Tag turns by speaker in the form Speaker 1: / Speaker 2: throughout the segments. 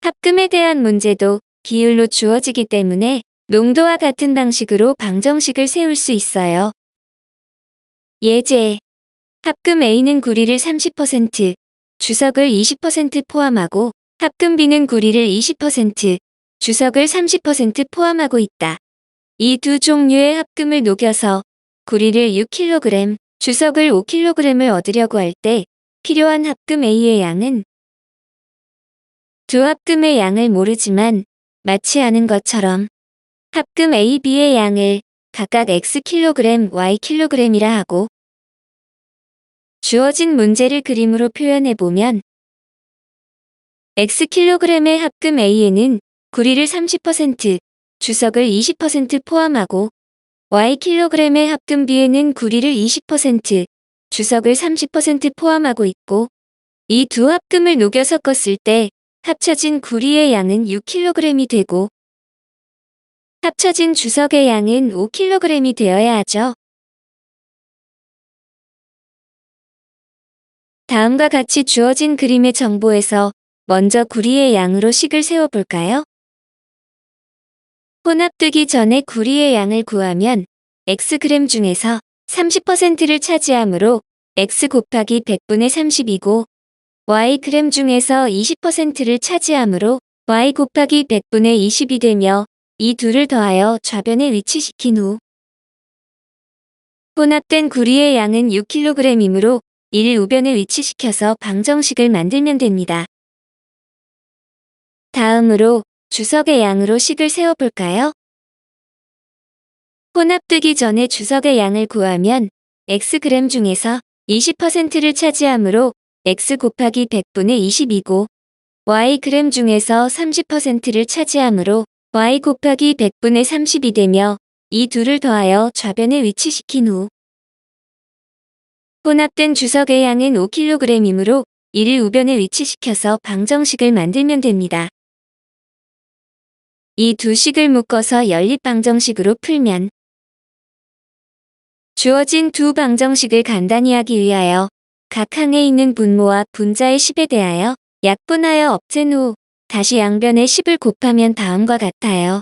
Speaker 1: 합금에 대한 문제도 비율로 주어지기 때문에 농도와 같은 방식으로 방정식을 세울 수 있어요. 예제. 합금 A는 구리를 30%, 주석을 20% 포함하고 합금 B는 구리를 20%, 주석을 30% 포함하고 있다. 이 두 종류의 합금을 녹여서 구리를 6kg, 주석을 5kg을 얻으려고 할 때 필요한 합금 A의 양은 두 합금의 양을 모르지만 마치 아는 것처럼 합금 A, B의 양을 각각 Xkg, Ykg이라 하고 주어진 문제를 그림으로 표현해보면 Xkg의 합금 A에는 구리를 30%, 주석을 20% 포함하고 Ykg의 합금 B에는 구리를 20%, 주석을 30% 포함하고 있고 이 두 합금을 녹여 섞었을 때 합쳐진 구리의 양은 6kg이 되고 합쳐진 주석의 양은 5kg이 되어야 하죠. 다음과 같이 주어진 그림의 정보에서 먼저 구리의 양으로 식을 세워볼까요? 혼합되기 전에 구리의 양을 구하면 Xg 중에서 30%를 차지하므로 X 곱하기 100분의 30이고 Yg 중에서 20%를 차지하므로 Y 곱하기 100분의 20이 되며 이 둘을 더하여 좌변에 위치시킨 후 혼합된 구리의 양은 6kg이므로 이를 우변에 위치시켜서 방정식을 만들면 됩니다. 다음으로 주석의 양으로 식을 세워볼까요? 혼합되기 전에 주석의 양을 구하면 Xg 중에서 20%를 차지하므로 X 곱하기 100분의 20이고 Yg 중에서 30%를 차지하므로 Y 곱하기 100분의 30이 되며 이 둘을 더하여 좌변에 위치시킨 후 혼합된 주석의 양은 5kg이므로 이를 우변에 위치시켜서 방정식을 만들면 됩니다. 이 두 식을 묶어서 연립방정식으로 풀면 주어진 두 방정식을 간단히 하기 위하여 각 항에 있는 분모와 분자의 10에 대하여 약분하여 엎은 후 다시 양변에 10을 곱하면 다음과 같아요.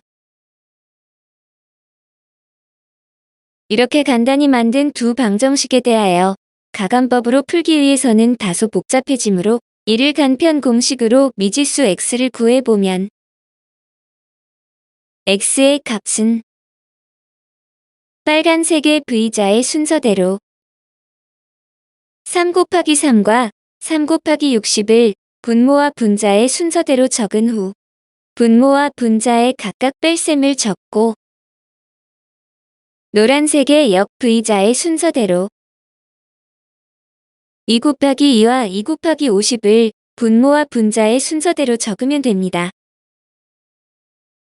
Speaker 1: 이렇게 간단히 만든 두 방정식에 대하여 가감법으로 풀기 위해서는 다소 복잡해지므로 이를 간편 공식으로 미지수 x를 구해보면 x의 값은 빨간색의 V자의 순서대로 3 곱하기 3과 3 곱하기 60을 분모와 분자의 순서대로 적은 후 분모와 분자의 각각 뺄셈을 적고 노란색의 역 V자의 순서대로 2 곱하기 2와 2 곱하기 50을 분모와 분자의 순서대로 적으면 됩니다.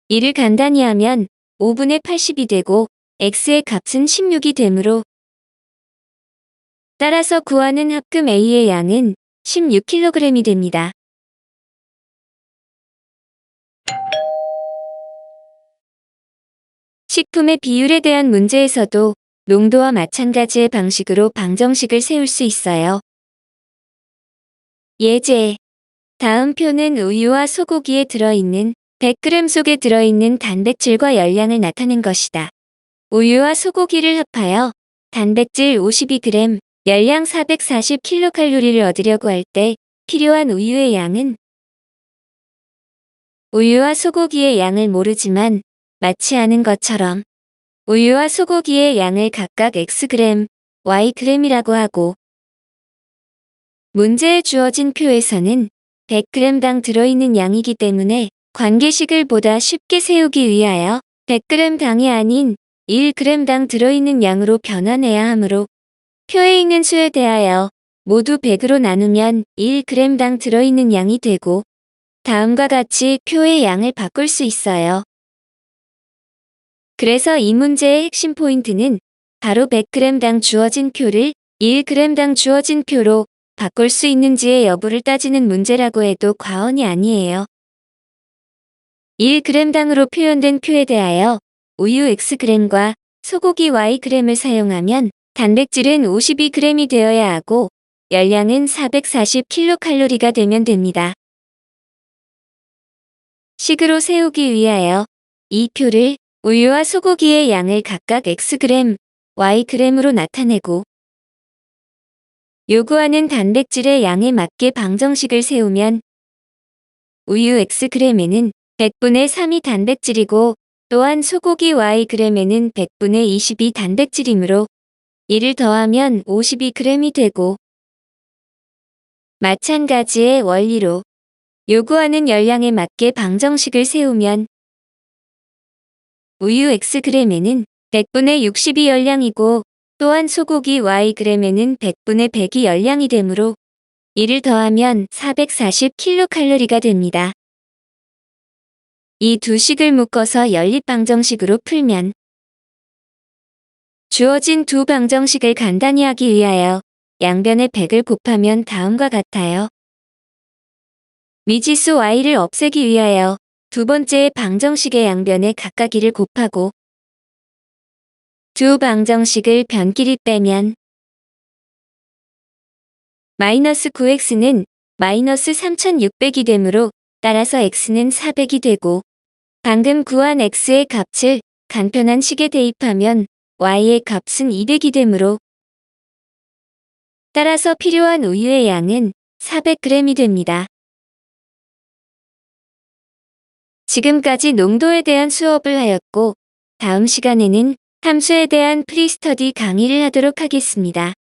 Speaker 1: 이를 간단히 하면 5분의 80이 되고 x의 값은 16이 되므로 따라서 구하는 합금 A의 양은 16kg이 됩니다. 식품의 비율에 대한 문제에서도 농도와 마찬가지의 방식으로 방정식을 세울 수 있어요. 예제. 다음 표는 우유와 소고기에 들어있는 100g 속에 들어있는 단백질과 열량을 나타낸 것이다. 우유와 소고기를 합하여 단백질 52g, 열량 440kcal를 얻으려고 할 때 필요한 우유의 양은 우유와 소고기의 양을 모르지만 마치 아는 것처럼 우유와 소고기의 양을 각각 Xg, Yg이라고 하고 문제에 주어진 표에서는 100g당 들어있는 양이기 때문에 관계식을 보다 쉽게 세우기 위하여 100g당이 아닌 1g당 들어있는 양으로 변환해야 하므로 표에 있는 수에 대하여 모두 100으로 나누면 1g당 들어있는 양이 되고 다음과 같이 표의 양을 바꿀 수 있어요. 그래서 이 문제의 핵심 포인트는 바로 100g당 주어진 표를 1g당 주어진 표로 바꿀 수 있는지의 여부를 따지는 문제라고 해도 과언이 아니에요. 1g당으로 표현된 표에 대하여 우유 Xg과 소고기 Yg을 사용하면 단백질은 52g이 되어야 하고 열량은 440kcal가 되면 됩니다. 식으로 세우기 위하여 이 표를 우유와 소고기의 양을 각각 Xg, Yg으로 나타내고 요구하는 단백질의 양에 맞게 방정식을 세우면 우유 Xg에는 100분의 3이 단백질이고 또한 소고기 Yg에는 100분의 20이 단백질이므로 이를 더하면 52g이 되고 마찬가지의 원리로 요구하는 열량에 맞게 방정식을 세우면 우유 Xg에는 100분의 60이 열량이고 또한 소고기 Yg에는 100분의 100이 열량이 되므로 이를 더하면 440kcal가 됩니다. 이 두 식을 묶어서 연립방정식으로 풀면 주어진 두 방정식을 간단히 하기 위하여 양변에 100을 곱하면 다음과 같아요. 미지수 y를 없애기 위하여 두 번째의 방정식의 양변에 각각 1을 곱하고 두 방정식을 변끼리 빼면 마이너스 9x는 마이너스 3600이 되므로 따라서 x는 400이 되고 방금 구한 x의 값을 간편한 식에 대입하면 y의 값은 200이 되므로 따라서 필요한 우유의 양은 400g이 됩니다. 지금까지 농도에 대한 수업을 하였고 다음 시간에는 함수에 대한 프리스터디 강의를 하도록 하겠습니다.